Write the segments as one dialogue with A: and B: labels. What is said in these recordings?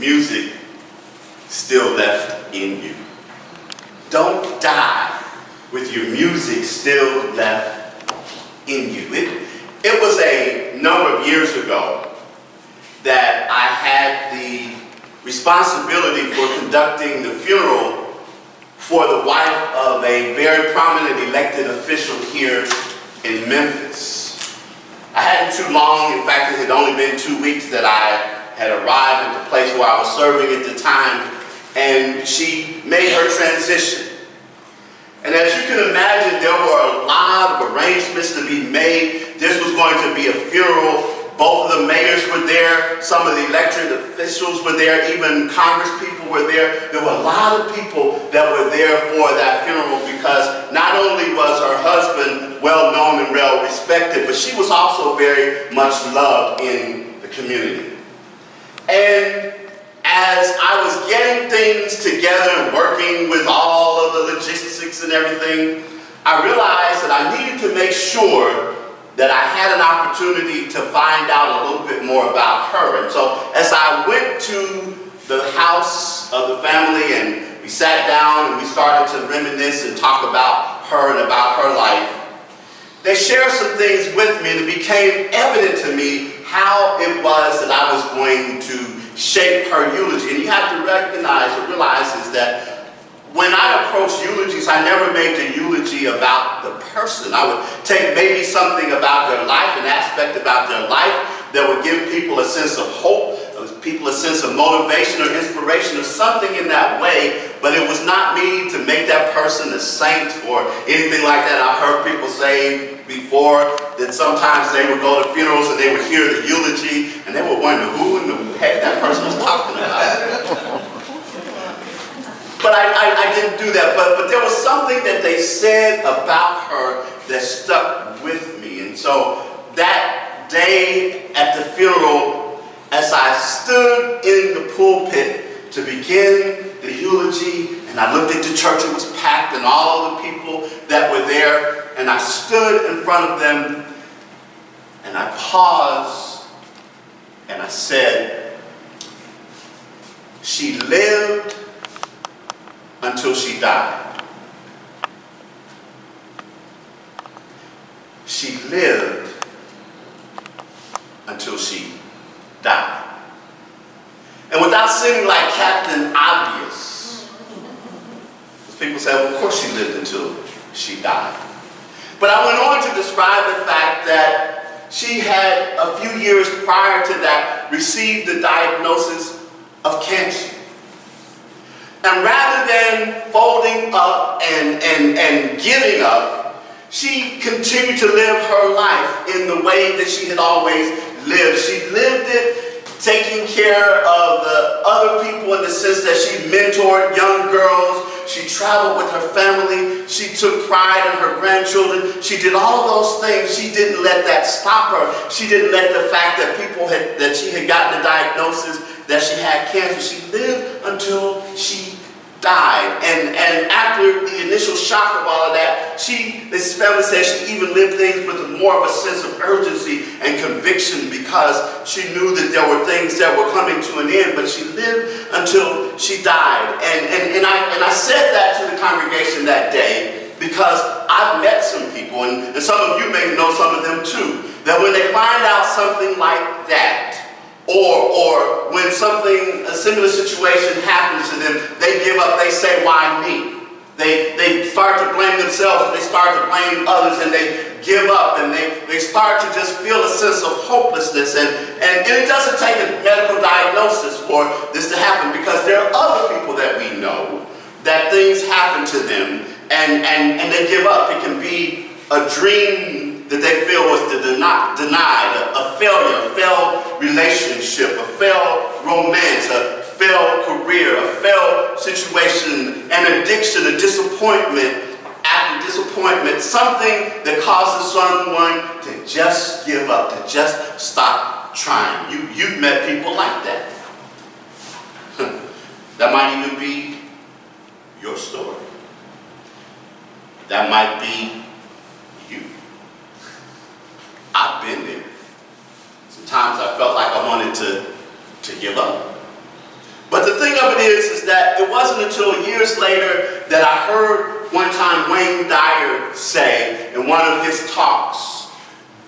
A: music still left in you. Don't die with your music still left in you. It was a number of years ago that I had the responsibility for conducting the funeral for the wife of a very prominent elected official here in Memphis. I hadn't too long, in fact it had only been 2 weeks that I had arrived at the place where I was serving at the time, and she made her transition. And as you can imagine, there were a lot of arrangements to be made. This was going to be a funeral. Both of the mayors were there, some of the elected officials were there, even Congress people were there. There were a lot of people that were there for that funeral because not only was her husband well known and well respected, but she was also very much loved in the community. And as I was getting things together and working with all of the logistics and everything, I realized that I needed to make sure that I had an opportunity to find out a little bit more about her. And so as I went to the house of the family and we sat down and we started to reminisce and talk about her and about her life, they shared some things with me and it became evident to me how it was that I was going to shape her eulogy. And you have to recognize or realize is that when I approached eulogies, I never made the eulogy about the person. I would take maybe something about their life, an aspect about their life that would give people a sense of hope, people a sense of motivation or inspiration or something in that way, but it was not me to make that person a saint or anything like that. I've heard people say before that sometimes they would go to funerals and they would hear the eulogy and they would wonder who in the heck that person was talking about. But I didn't do that, but there was something that they said about her that stuck with me. And so that day at the funeral, as I stood in the pulpit to begin the eulogy, and I looked at the church, it was packed, and all the people that were there, and I stood in front of them, and I paused, and I said, she lived until she died. She lived until she died. And without seeming like Captain Obvious, people say, well, of course she lived until she died. But I went on to describe the fact that she had, a few years prior to that, received the diagnosis of cancer. And rather than folding up and giving up, she continued to live her life in the way that she had always lived. She lived it taking care of the other people in the sense that she mentored young girls. She traveled with her family. She took pride in her grandchildren. She did all of those things. She didn't let that stop her. She didn't let the fact that that she had gotten the diagnosis that she had cancer. She lived until she died. And after the initial shock of all of that, this family says she even lived things with more of a sense of urgency and conviction because she knew that there were things that were coming to an end, but she lived until she died. And I said that to the congregation that day because I've met some people, and some of you may know some of them too, that when they find out something like that, or when a similar situation happens to them, they give up, they say, why me? They start to blame themselves, and they start to blame others, and they give up, and they start to just feel a sense of hopelessness. And it doesn't take a medical diagnosis for this to happen, because there are other people that we know that things happen to them, and they give up. It can be a dream that they feel was denied, a failure, a failed relationship, a failed romance, a failed career, a failed situation, an addiction, a disappointment after disappointment, something that causes someone to just give up, to just stop trying. You've met people like that. That might even be your story. That might be you. I've been there. Sometimes I felt like I wanted to give up. But the thing of it is that it wasn't until years later that I heard one time Wayne Dyer say in one of his talks,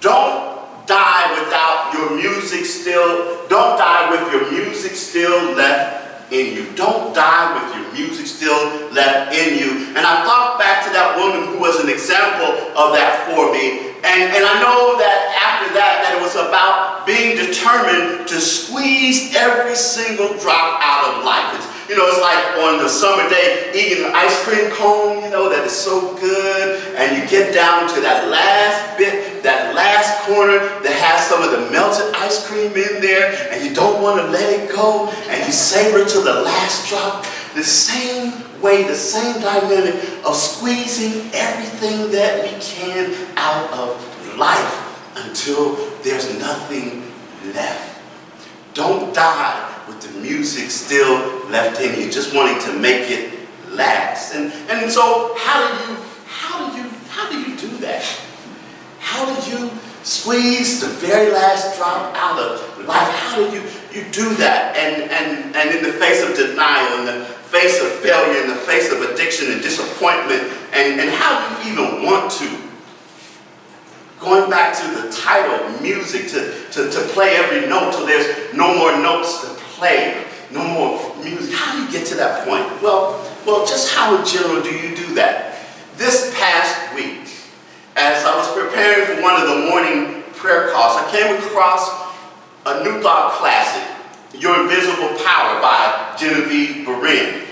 A: don't die without your music still, don't die with your music still left in you. Don't die with your music still left in you. And I thought back to that woman who was an example of that for me. And I know that after that it was about being determined to squeeze every single drop out of life. It's like on the summer day eating an ice cream cone, that is so good. And you get down to that last bit, that last corner that has some of the melted ice cream in there. And you don't want to let it go. And you savor to the last drop. The same way, the same dynamic of squeezing everything that we can out of life until there's nothing left. Don't die with the music still left in you, just wanting to make it last. And so how do you do that? How do you squeeze the very last drop out of life? How do you do that? And in the face of denial, in the face of failure, in the face of addiction and disappointment, and how do you even want to? Going back to the title, music, to play every note till there's no more notes to play, no more music. How do you get to that point? Well, just how in general do you do that? This past week, as I was preparing for one of the morning prayer calls, I came across a New Thought classic, Your Invisible Power by Genevieve Behrend.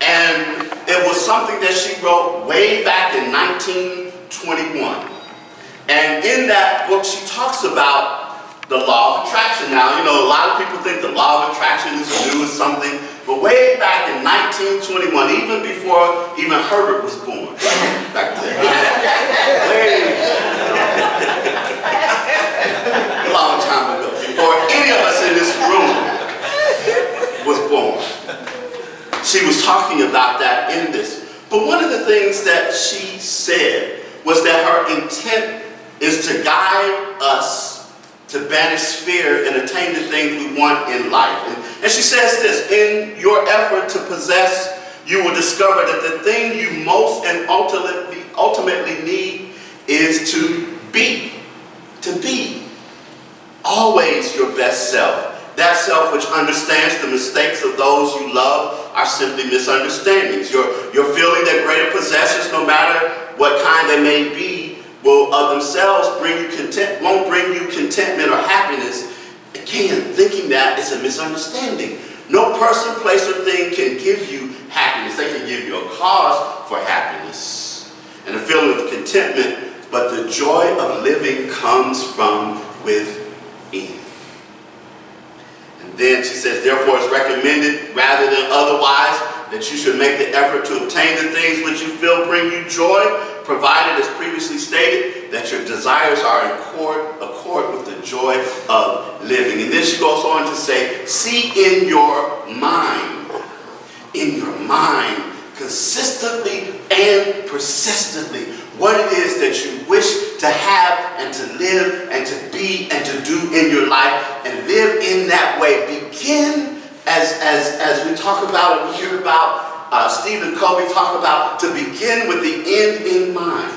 A: And it was something that she wrote way back in 1921. And in that book, she talks about the law of attraction. Now, a lot of people think the law of attraction is new or something, but way back in 1921, even before even Herbert was born, back then, a long time ago, before any of us in this room was born, she was talking about that in this. But one of the things that she said was that her intent is to guide us to banish fear and attain the things we want in life. And she says this, in your effort to possess, you will discover that the thing you most and ultimately need is to be. To be always your best self. That self which understands the mistakes of those you love are simply misunderstandings. You're feeling that greater possessions, no matter what kind they may be, will of themselves won't bring you contentment or happiness. Again, thinking that is a misunderstanding. No person, place, or thing can give you happiness. They can give you a cause for happiness and a feeling of contentment, but the joy of living comes from within. And then she says, therefore it's recommended rather than otherwise that you should make the effort to obtain the things which you feel bring you joy, provided, as previously stated, that your desires are in accord with the joy of living. And then she goes on to say, see in your mind, consistently and persistently, what it is that you wish to have and to live and to be and to do in your life, and live in that way. Begin, as we talk about and we hear about Stephen Covey talk about, to begin with the end in mind.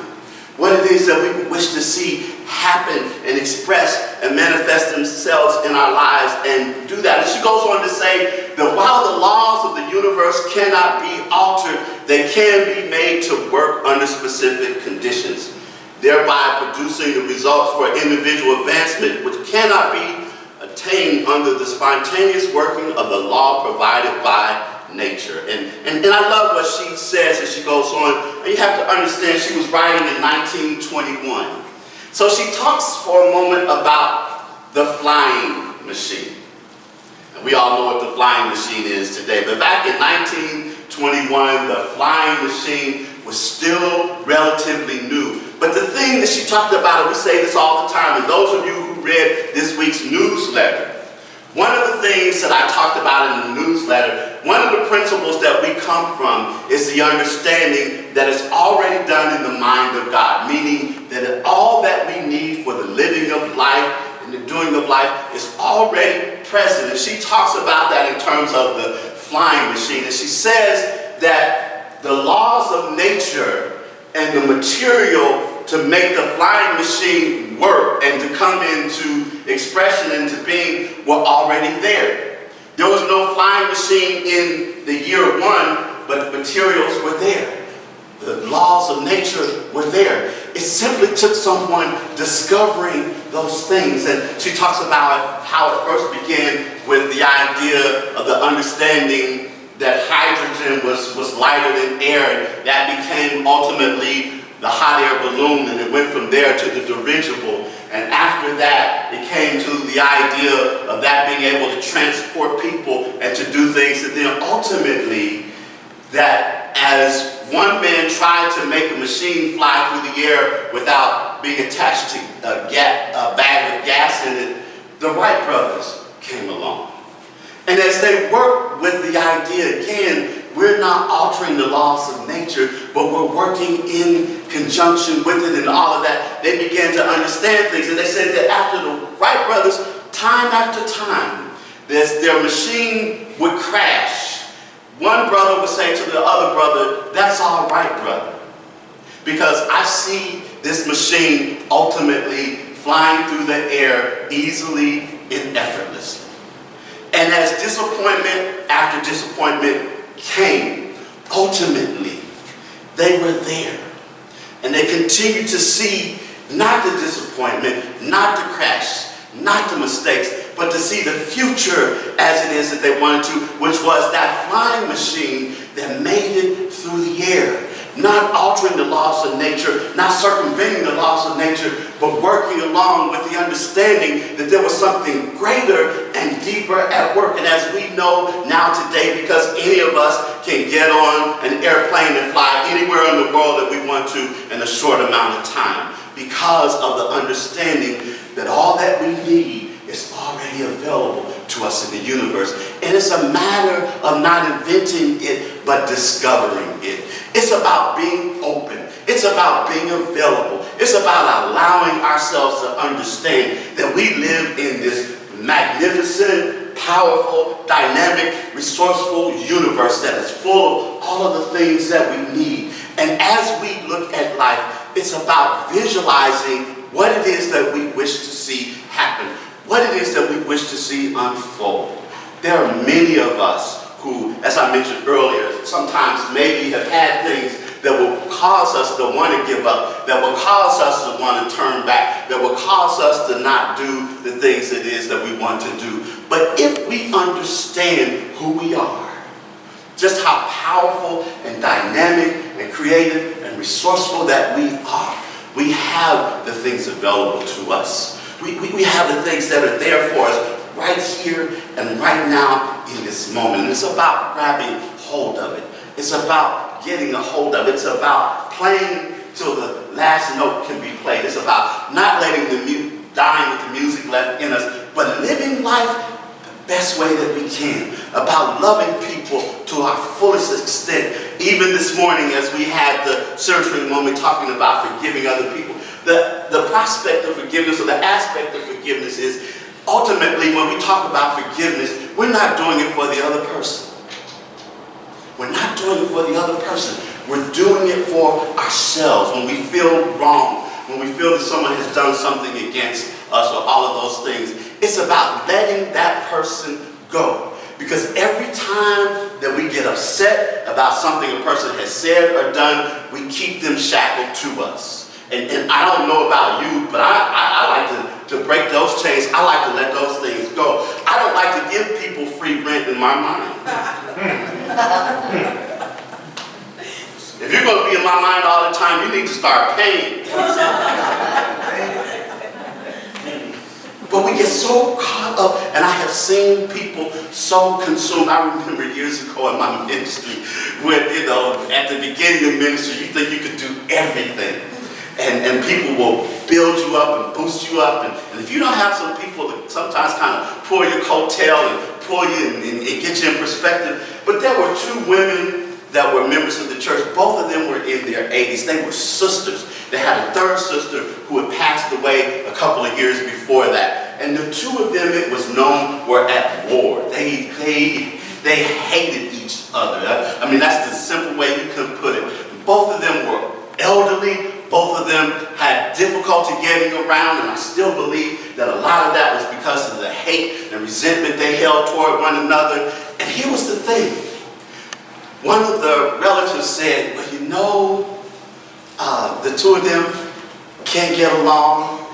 A: What it is that we wish to see happen and express and manifest themselves in our lives, and do that. And she goes on to say that while the laws of the universe cannot be altered, they can be made to work under specific conditions, thereby producing the results for individual advancement which cannot be attained under the spontaneous working of the law provided by nature. And I love what she says as she goes on. And you have to understand, she was writing in 1921. So she talks for a moment about the flying machine. And we all know what the flying machine is today. But back in 1921, the flying machine was still relatively new. But the thing that she talked about, and we say this all the time, and those of you who read this week's newsletter, one of the things that I talked about in the newsletter, one of the principles that we come from is the understanding that it's already done in the mind of God, meaning that all that we need for the living of life and the doing of life is already present. And she talks about that in terms of the flying machine. And she says that the laws of nature and the material to make the flying machine work and to come into expression and to being were already there. There was no flying machine in the year one, but the materials were there. The laws of nature were there. It simply took someone discovering those things. And she talks about how it first began with the idea of the understanding that hydrogen was lighter than air, and that became ultimately the hot air balloon, and it went from there to the dirigible. And after that, it came to the idea of that being able to transport people and to do things, and then ultimately that as one man tried to make a machine fly through the air without being attached to a bag with gas in it, the Wright brothers came along. And as they worked with the idea again, we're not altering the laws of nature, but we're working in conjunction with it and all of that. They began to understand things, and they said that after the Wright brothers, time after time, their machine would crash. One brother would say to the other brother, "That's all right, brother, because I see this machine ultimately flying through the air easily and effortlessly." And as disappointment after disappointment came, ultimately, they were there. And they continued to see not the disappointment, not the crash, not the mistakes, but to see the future as it is that they wanted to, which was that flying machine that made it through the air. Not altering the laws of nature, not circumventing the laws of nature, but working along with the understanding that there was something greater and deeper at work. And as we know now today, because any of us can get on an airplane and fly anywhere in the world that we want to in a short amount of time, because of the understanding that all that we need is already available to us in the universe. And it's a matter of not inventing it, but discovering it. It's about being open. It's about being available. It's about allowing ourselves to understand that we live in this magnificent, powerful, dynamic, resourceful universe that is full of all of the things that we need. And as we look at life, it's about visualizing what it is that we wish to see happen, what it is that we wish to see unfold. There are many of us who, as I mentioned earlier, sometimes maybe have had things that will cause us to want to give up, that will cause us to want to turn back, that will cause us to not do the things it is that we want to do. But if we understand who we are, just how powerful and dynamic and creative and resourceful that we are, we have the things available to us. We have the things that are there for us right here and right now in this moment. And it's about grabbing hold of it. It's about getting a hold of it. It's about playing till the last note can be played. It's about not letting dying with the music left in us, but living life the best way that we can. About loving people to our fullest extent. Even this morning as we had the centering moment talking about forgiving other people. The prospect of forgiveness, or the aspect of forgiveness, is ultimately when we talk about forgiveness, we're not doing it for the other person. We're not doing it for the other person. We're doing it for ourselves. When we feel wrong, when we feel that someone has done something against us, or all of those things, it's about letting that person go. Because every time that we get upset about something a person has said or done, we keep them shackled to us. And I don't know about you, but I like to break those chains. I like to let those things go. I don't like to give people free rent in my mind. If you're going to be in my mind all the time, you need to start paying. But we get so caught up, and I have seen people so consumed. I remember years ago in my ministry, when, at the beginning of ministry, you think you could do everything. And people will build you up and boost you up. And if you don't have some people that sometimes kind of pull your coattail and pull you and get you in perspective. But there were two women that were members of the church. Both of them were in their 80s. They were sisters. They had a third sister who had passed away a couple of years before that. And the two of them, it was known, were at war. They hated each other. I mean, that's the simple way you could put it. Both of them were elderly. Both of them had difficulty getting around, and I still believe that a lot of that was because of the hate and resentment they held toward one another. And here was the thing. One of the relatives said, well, you know, the two of them can't get along,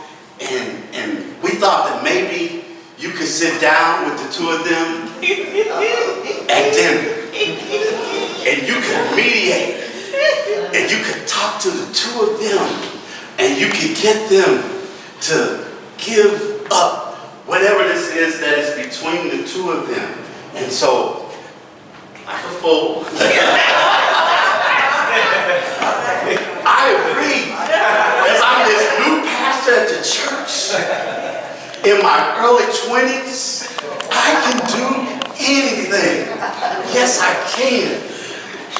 A: and we thought that maybe you could sit down with the two of them at dinner, and you could mediate, and you could talk to the two of them, and you could get them to give up whatever this is that is between the two of them. And so, like a fool, I agree, because I'm this new pastor at the church. In my early 20s, I can do anything. Yes, I can.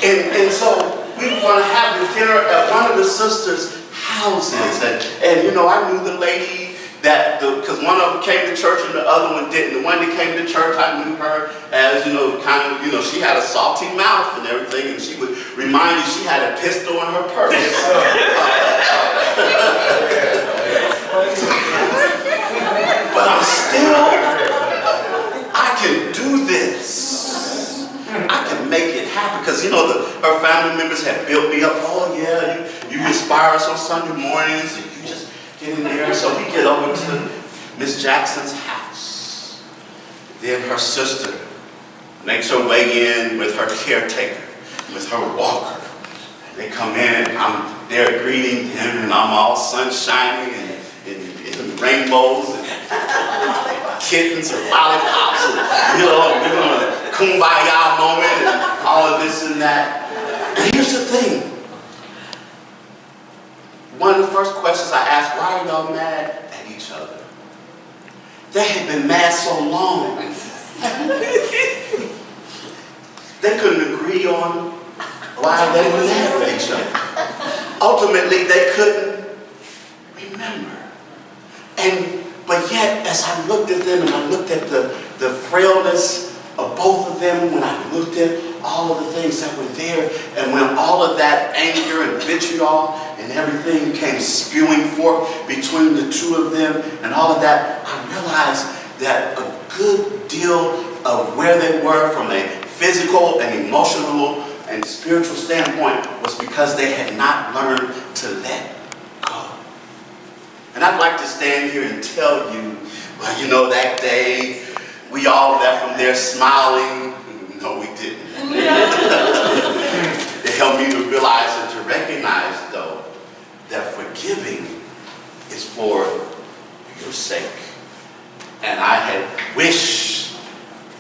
A: And so we were going to have the dinner at one of the sisters' houses. And you know, I knew the lady because one of them came to church and the other one didn't. The one that came to church, I knew her as, you know, kind of, you know, she had a salty mouth and everything, and she would remind you she had a pistol in her purse. But I'm still, I can do this. I can make it happen. Because, you know, her family members had built me up. Oh, yeah, you inspire us on Sunday mornings. You just get in there. So we get over to Miss Jackson's house. Then her sister makes her way in with her caretaker, with her walker. They come in, and I'm there greeting them, and I'm all sunshiny and rainbows and kittens and lollipops and, you know, we're going to kumbaya moment and all of this and that. And here's the thing. One of the first questions I asked, why are y'all mad at each other? They had been mad so long. They couldn't agree on why they were mad at each other. Ultimately, they couldn't remember. But yet, as I looked at them and I looked at the frailness of both of them, when I looked at all of the things that were there, and when all of that anger and vitriol and everything came spewing forth between the two of them and all of that, I realized that a good deal of where they were from a physical and emotional and spiritual standpoint was because they had not learned to let go. And I'd like to stand here and tell you, well, you know, that day we all left from there smiling. No, we didn't. It helped me to realize and to recognize, though, that forgiving is for your sake. And I had wished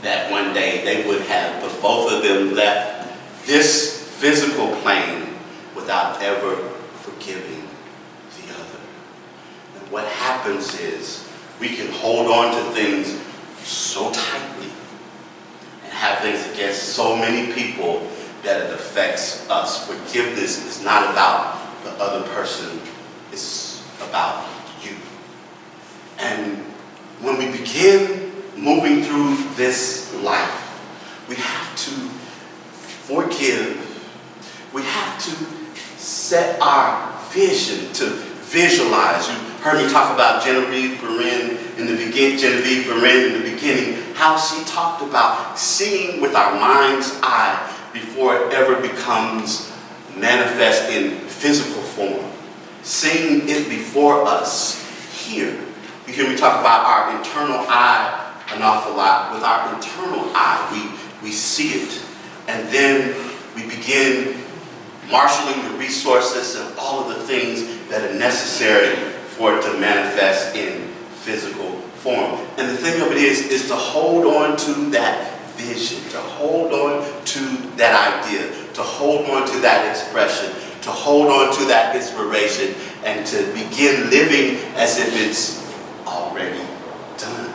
A: that one day they would have, but both of them left this physical plane without ever forgiving the other. And what happens is we can hold on to things so tightly and have things against so many people that it affects us. Forgiveness is not about the other person, it's about you. And when we begin moving through this life, we have to forgive. We have to set our vision, to visualize. You heard me talk about Genevieve Berin in the beginning, how she talked about seeing with our mind's eye before it ever becomes manifest in physical form. Seeing it before us here. You hear me talk about our internal eye an awful lot. With our internal eye, we see it. And then we begin marshaling the resources and all of the things that are necessary for it to manifest in physical form. And the thing of it is to hold on to that vision, to hold on to that idea, to hold on to that expression, to hold on to that inspiration, and to begin living as if it's already done.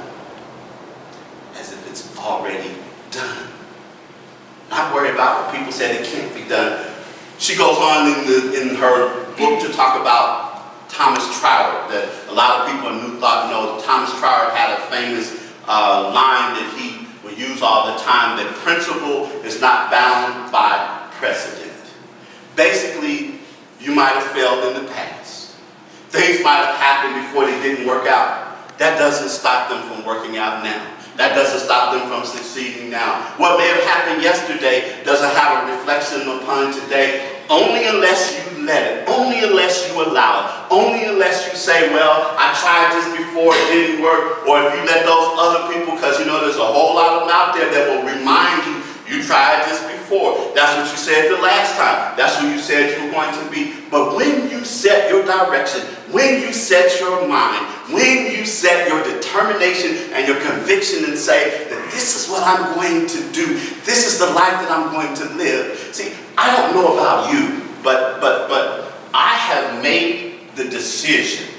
A: As if it's already done. Not worry about what people say it can't be done. She goes on in her book to talk about Thomas Troward, that a lot of people in New Thought know. Thomas Troward had a famous line that he would use all the time, that principle is not bound by precedent. Basically, you might have failed in the past. Things might have happened before they didn't work out. That doesn't stop them from working out now. That doesn't stop them from succeeding now. What may have happened yesterday doesn't have a reflection upon today, only unless you let it, only unless you allow it, only unless you say, well, I tried this before, it didn't work, or if you let those other people, because you know there's a whole lot of them out there that will remind you, you tried this before. That's what you said the last time. That's what you said you were going to be. But when you set your direction, when you set your mind, when you set your determination and your conviction and say that this is what I'm going to do, this is the life that I'm going to live. See, I don't know about you, but I have made the decision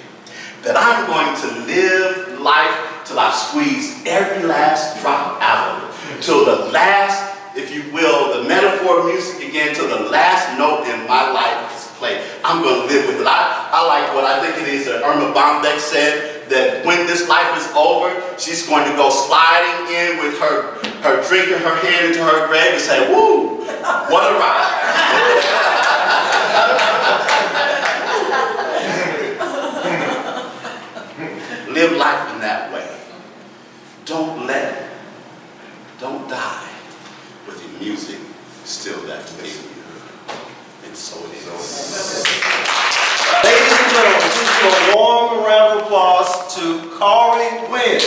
A: that I'm going to live life till I squeeze every last drop out of it, till the last, if you will, the metaphor of music again, till the last note in my life is played. I'm going to live with it. I like what I think it is that Irma Bombeck said, that when this life is over, she's going to go sliding in with her drink in her hand into her grave and say, woo, what a ride. Live life in that way. Don't die with your music still left in you. And so it is.
B: Ladies and gentlemen, please give a warm round of applause to Khari Wynn.